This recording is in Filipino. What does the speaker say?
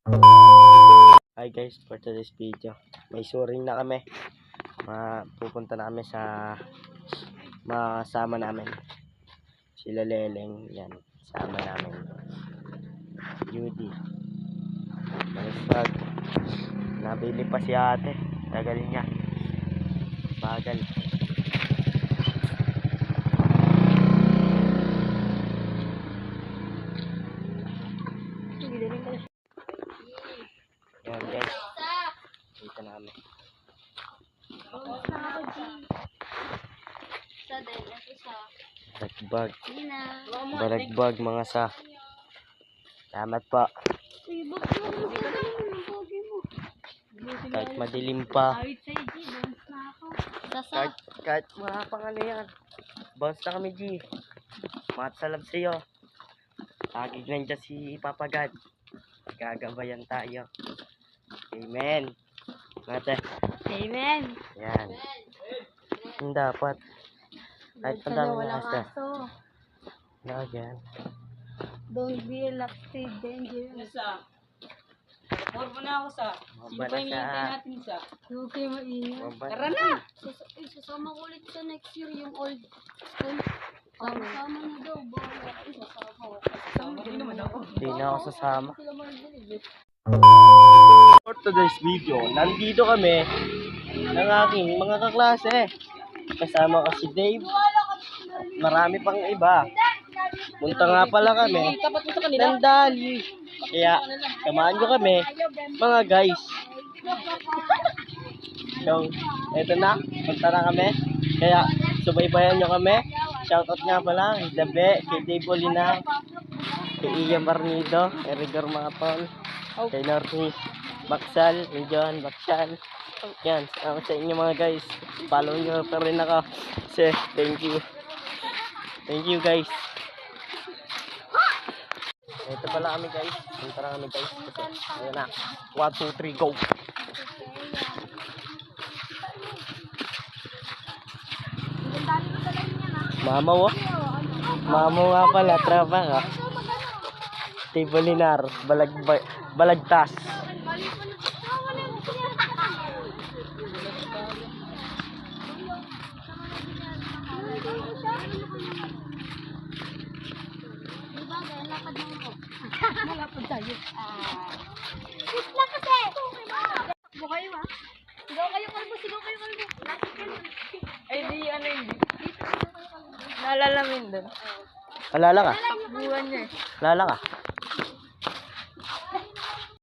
Hi guys, for today's video, may suring na kami. Pupunta na kami sa masama namin. Sila Leleng, yan, sama namin. Judy. Manisag. Nabili pa si ate. Tagal niya. Bagal. Yan guys. Dito namin. Balagbag. Balagbag mga sa. Salamat po. Kahit madilim pa. Kahit wala pang ano yan. Bounce na kami, G. Matsalab sa'yo. Lagig nandiyan si Papa God. Gagabayan tayo. Amen. Mate. Amen. Yan. Yung dapat. Kahit pa dami na kasta. Lagyan. Don't be elected dangerous. More mo na ako sa. Sino pa yung hintay natin sa? Okay, maingat. Tara na! Sasama ko ulit sa next year yung old school. Sama na daw. Bawala ka sasama ko. Hindi naman ako. Hindi na ako sasama. Sila Marjorie. For today's video, nandito kami ng aking mga kaklase. Kasama ko si Dave. Marami pang iba. Punta nga pala kami ng Dali. Kaya samahan nyo kami, mga guys. So, eto na. Punta na kami. Kaya subaybayan nyo kami. Shoutout nga pala kay Dabe, kay Dave Olina, kay Iya Marnido, kay Rigor Mapon, kay Norby Baksal, kay John Baksal. Yan, salamat sa inyo mga guys. Follow nyo pa rin ako. Kasi, thank you. Thank you guys. Ito pala kami guys. Punta na kami guys. Kasi, ayan na. 1, 2, 3, go! Mamaw oh. Mamaw nga pala, trapa ka. Tibolinar, balagtas. Malapad tayo. Wait lang kasi. Sigaw kayo ha. Sigaw kayo kalbo. Sigaw kayo kalbo. Ay, di ano yun. Naalala mo yun doon. Alala ka? Takbuhan niya eh. Alala ka?